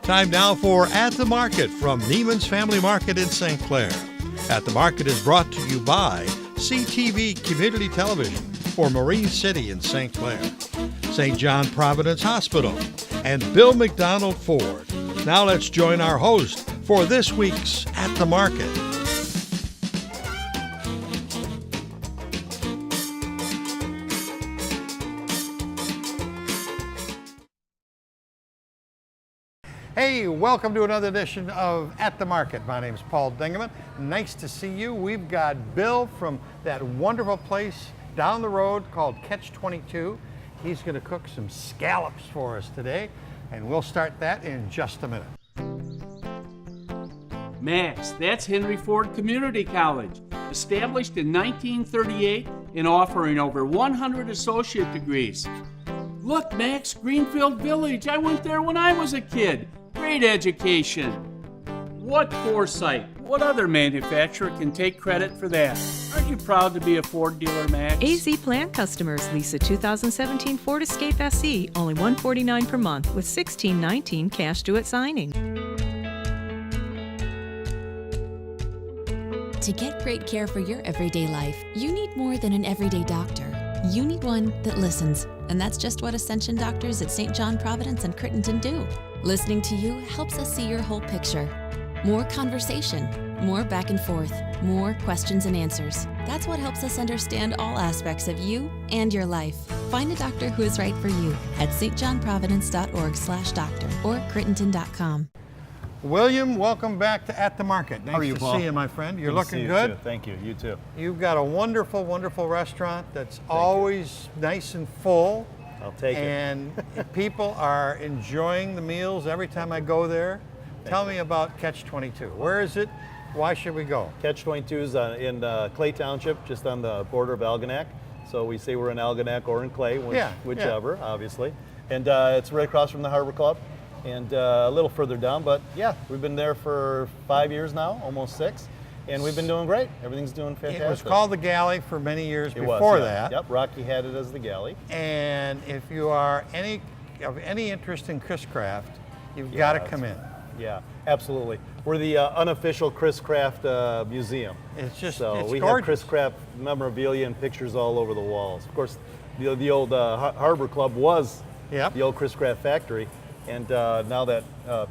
Time now for At the Market from Neiman's Family Market in St. Clair. At the Market is brought to you by CTV Community Television for Marine City in St. Clair, St. John Providence Hospital, and Bill McDonald Ford. Now let's join our host for this week's At the Market. Hey, welcome to another edition of At the Market. My name is Paul Dingeman. Nice to see you. We've got Bill from that wonderful place down the road called Catch 22. He's going to cook some scallops for us today, and we'll start that in just a minute. Max, that's Henry Ford Community College, established in 1938 and offering over 100 associate degrees. Look, Max, Greenfield Village. I went there when I was a kid. Great education. What foresight? What other manufacturer can take credit for that? Aren't you proud to be a Ford dealer, Max? AZ Plan customers lease a 2017 Ford Escape SE, only $149 per month with $1,619 cash due at signing. To get great care for your everyday life, you need more than an everyday doctor. You need one that listens, and that's just what Ascension doctors at St. John Providence and Crittenton do. Listening to you helps us see your whole picture. More conversation, more back and forth, more questions and answers. That's what helps us understand all aspects of you and your life. Find a doctor who is right for you at stjohnprovidence.org/doctor or crittenton.com. William, welcome back to At the Market. Nice How are you, to Paul? see you, my friend. You're Good to see looking you, good. too. Thank you. You too. You've got a wonderful, wonderful restaurant that's always nice and full. I'll take it. And people are enjoying the meals every time I go there. Tell me about Catch 22. Where is it? Why should we go? Catch 22 is in Clay Township, just on the border of Algonac. So we say we're in Algonac or in Clay, whichever, obviously. And it's right across from the Harbor Club and a little further down. But yeah, we've been there for 5 years now, almost 6. And we've been doing great. Everything's doing fantastic. It was called the Galley for many years before that. Yep, Rocky had it as the Galley. And if you are of any interest in Chris Craft, you've got to come in. Yeah, absolutely. We're the unofficial Chris Craft museum. It's just so we gorgeous. have Chris Craft memorabilia and pictures all over the walls. Of course, the old Harbor Club was the old Chris Craft factory, and now that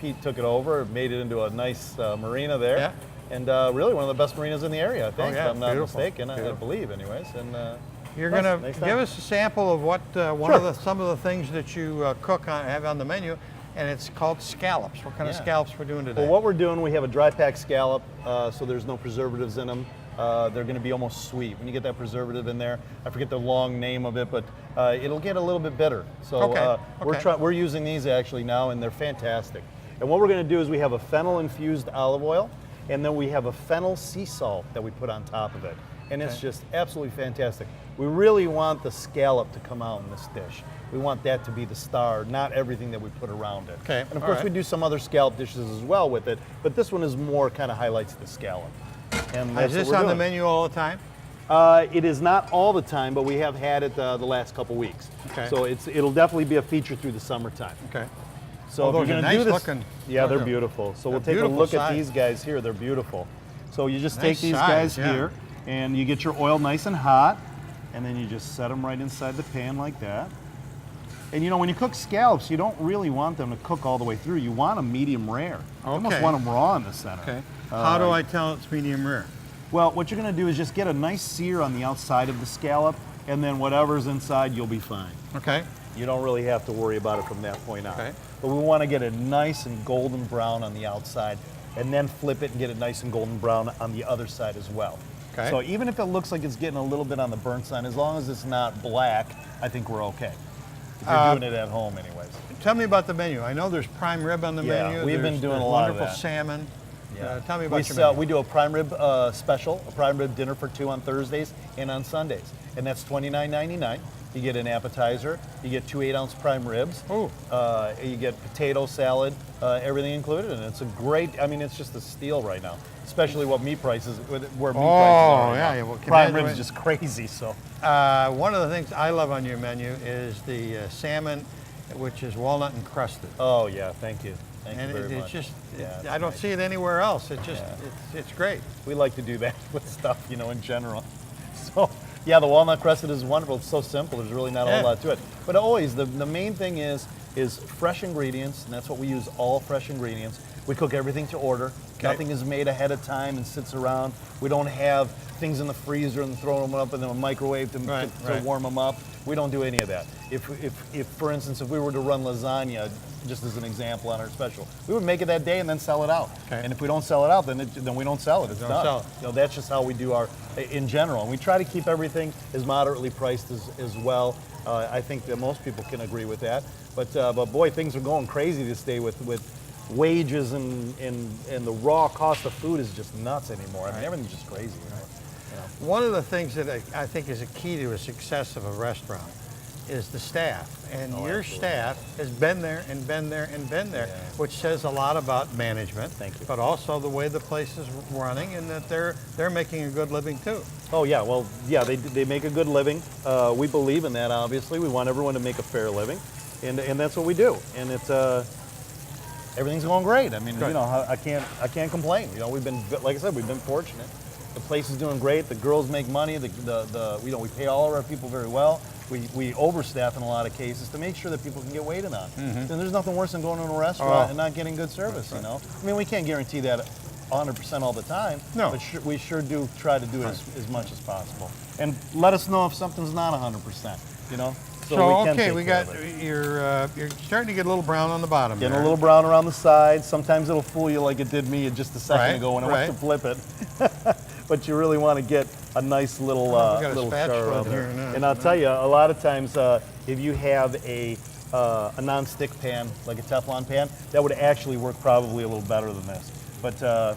Pete took it over, made it into a nice marina there. Yeah. And really one of the best marinas in the area, I think, if I'm not mistaken. I believe, anyways. And you're going to give us a sample of what some of the things that you have on the menu, and it's called scallops. What kind of scallops we're doing today? Well, what we're doing, we have a dry pack scallop, so there's no preservatives in them. They're going to be almost sweet. When you get that preservative in there, I forget the long name of it, but it'll get a little bit bitter. So we're using these actually now, and they're fantastic. And what we're going to do is we have a fennel-infused olive oil, and then we have a fennel sea salt that we put on top of it. And it's just absolutely fantastic. We really want the scallop to come out in this dish. We want that to be the star, not everything that we put around it. Okay. And of course we do some other scallop dishes as well with it, but this one is more kind of highlights the scallop. And is this on the menu all the time? It is not all the time, but we have had it the last couple weeks. Okay. So it'll definitely be a feature through the summertime. Okay. So if those you're are going to nice do this, looking. yeah, they're beautiful. So we'll take a look at these guys here. They're beautiful. So you just take these guys here, and you get your oil nice and hot, and then you just set them right inside the pan like that. And you know, when you cook scallops, you don't really want them to cook all the way through. You want them medium rare. You almost want them raw in the center. Okay. How do I tell it's medium rare? Well, what you're going to do is just get a nice sear on the outside of the scallop, and then whatever's inside, you'll be fine. Okay. You don't really have to worry about it from that point on. Okay. But we want to get it nice and golden brown on the outside, and then flip it and get it nice and golden brown on the other side as well. Okay. So even if it looks like it's getting a little bit on the burnt side, as long as it's not black, I think we're okay. If you're doing it at home anyways. Tell me about the menu. I know there's prime rib on the menu. We've been doing a lot of that. Wonderful salmon. Tell me about we your menu. We do a prime rib special, a prime rib dinner for 2 on Thursdays and on Sundays. And that's $29.99. You get an appetizer, you get 2 8-ounce prime ribs, you get potato salad, everything included, and it's a great, I mean, it's just a steal right now, especially what meat prices, where meat prices are right now. Well, prime ribs is just crazy, so. One of the things I love on your menu is the salmon which is walnut encrusted. Oh yeah, thank you. Thank And you very it's much. just, Yeah, it's I don't nice. see it anywhere else. It's just, it's great. We like to do that with stuff, you know, in general. So, yeah, the walnut crested is wonderful. It's so simple. There's really not a whole lot to it. But always, the main thing is fresh ingredients, and that's what we use, all fresh ingredients. We cook everything to order. Okay. Nothing is made ahead of time and sits around. We don't have things in the freezer and throw them up in the microwave to warm them up. We don't do any of that. If, for instance, if we were to run lasagna, just as an example on our special, we would make it that day and then sell it out. Okay. And if we don't sell it out, then we don't sell it. It's Don't done. sell it. You know, that's just how we do our, in general. And we try to keep everything as moderately priced as well. I think that most people can agree with that. But boy, things are going crazy this day with wages and the raw cost of food is just nuts anymore. I mean, everything's just crazy. You know? One of the things that I think is a key to a success of a restaurant is the staff. And your absolutely. staff has been there and been there and been there, Yeah. which says a lot about management. Thank you. But also the way the place is running and that they're making a good living too. Oh yeah, well yeah, they make a good living. We believe in that. Obviously, we want everyone to make a fair living, and that's what we do. And it's everything's going great. I mean, Good. you know, I can't complain. You know, we've been, like I said, we've been fortunate. The place is doing great. The girls make money. You know, we pay all of our people very well. We overstaff in a lot of cases to make sure that people can get waited on. And there's nothing worse than going to a restaurant and not getting good service. You know, I mean, we can't guarantee that 100% all the time. No. But we sure do try to do it as much as possible. And let us know if something's not 100%. You know. So we can okay, take we care got of it. you're starting to get a little brown on the bottom. Getting there. a little brown around the sides. Sometimes it'll fool you like it did me just a second Right, ago when I right. went to flip it. But you really want to get a nice little we got a little spatula char around here there. now. And I'll tell you, a lot of times if you have a non-stick pan, like a Teflon pan, that would actually work probably a little better than this. But I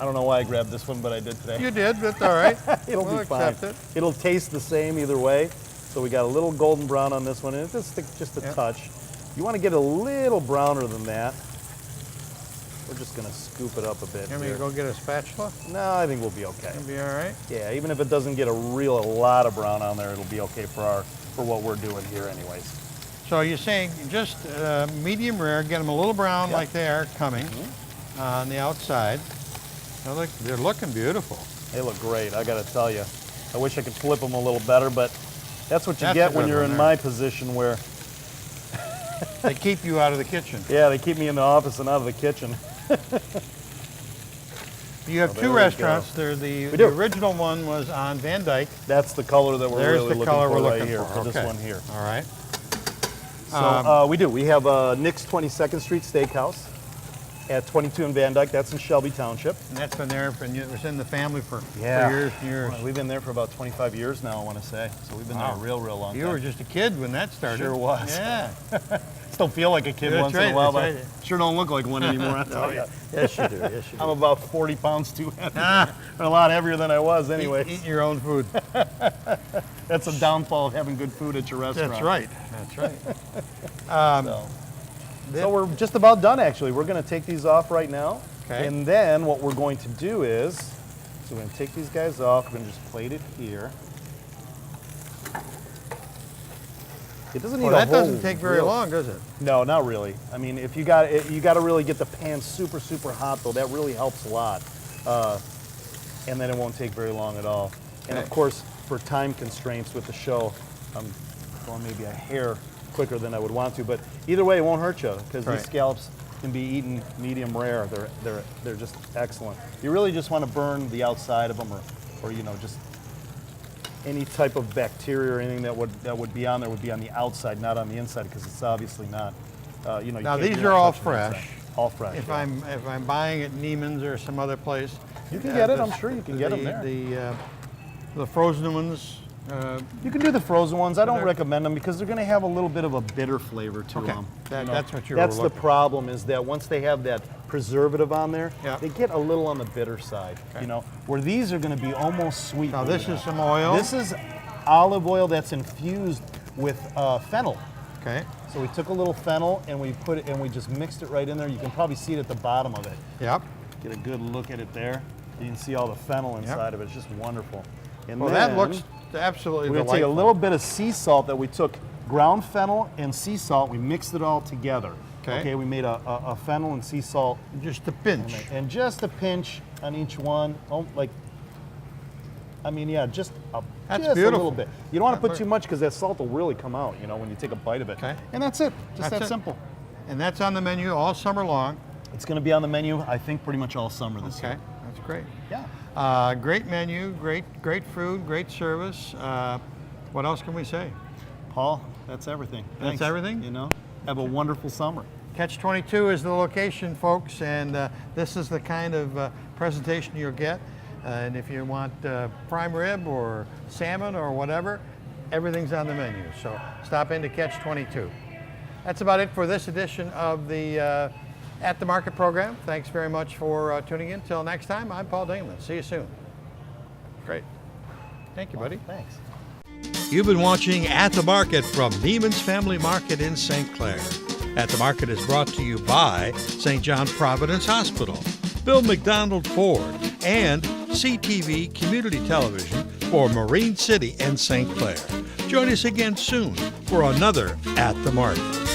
don't know why I grabbed this one, but I did today. You did, but all right. It'll We'll be fine. accept it. It'll taste the same either way. So we got a little golden brown on this one, and it's just a touch. You want to get a little browner than that. We're just going to scoop it up a bit. You want me to here. go get a spatula? No, I think we'll be okay. It'll be all right. Yeah, even if it doesn't get a lot of brown on there, it'll be okay for what we're doing here anyways. So you're saying just medium rare, get them a little brown like they are coming on the outside. They're looking beautiful. They look great, I got to tell you. I wish I could flip them a little better, but that's what you That's get a when good you're one in there. my position where, They keep you out of the kitchen. yeah, they keep me in the office and out of the kitchen. You have there two we restaurants. The do. original one was on Van Dyke. That's the color that we're There's really the looking color for we're right looking here, for. for Okay. this one here. All right. So we do. We have Nick's 22nd Street Steakhouse at 22 in Van Dyke. That's in Shelby Township. And that's been there, and it was in the family for Yeah. years and years. We've been there for about 25 years now, I want to say. So we've been there a real long time. You were just a kid when that started. Sure was. Yeah. Still feel like a kid That's once in right, a while, that's but right. sure don't look like one anymore, I tell you. Yes, you do. Yes, you do. I'm about 40 pounds too heavy. Or a lot heavier than I was anyway. Eat your own food. That's a downfall of having good food at your restaurant. That's right. That's right. So we're just about done, actually. We're going to take these off right now. Okay. And then what we're going to do is, so we're going to take these guys off. We're going to just plate it here. It doesn't need Well, a that whole doesn't take very real- long, does it? No, not really. I mean, if you got to really get the pan super hot, though. That really helps a lot. And then it won't take very long at all. And of Okay. course, for time constraints with the show, I'm going maybe a hair quicker than I would want to. But either way, it won't hurt you because Right. these scallops can be eaten medium rare. They're just excellent. You really just want to burn the outside of them, or you know, just any type of bacteria or anything that would be on there would be on the outside, not on the inside, because it's obviously not. You know. Now, you're these not are all touching the inside. fresh. All fresh. If yeah. I'm buying at Neiman's or some other place, You can get it. I'm sure you can get them there. The frozen ones. You can do the frozen ones. I don't they're- recommend them because they're going to have a little bit of a bitter flavor to Okay. them. That's what you were That's the looking for. problem, is that once they have that preservative on there, Yeah. they get a little on the bitter side. Okay. You know, where these are going to be almost sweet. Now believe this it or is not. some oil. This is olive oil that's infused with fennel. Okay. So we took a little fennel and we put it and we just mixed it right in there. You can probably see it at the bottom of it. Yep. Get a good look at it there. You can see all the fennel inside of it. It's just wonderful. And Well, then that looks absolutely we're going to delightful. take a little bit of sea salt that we took ground fennel and sea salt. We mixed it all together. Okay. We made a fennel and sea salt. Just a pinch. And just a pinch on each one. Just That's just beautiful. a little bit. You don't want to put too much because that salt will really come out, when you take a bite of it. Okay. And that's it. Just That's that it. simple. And that's on the menu all summer long. It's going to be on the menu, I think, pretty much all summer this year. Okay, that's great. Yeah. Great menu, great food, great service. What else can we say? Paul, that's everything. That's Thanks. everything? Have a wonderful summer. Catch 22 is the location, folks, and this is the kind of presentation you'll get. And if you want prime rib or salmon or whatever, everything's on the menu. So stop in to Catch 22. That's about it for this edition of the At the Market program. Thanks very much for tuning in. Till next time, I'm Paul Dingman. See you soon. Great. Thank you, buddy. Thanks. You've been watching At the Market from Neiman's Family Market in St. Clair. At the Market is brought to you by St. John Providence Hospital, Bill McDonald Ford, and CTV Community Television for Marine City and St. Clair. Join us again soon for another At the Market.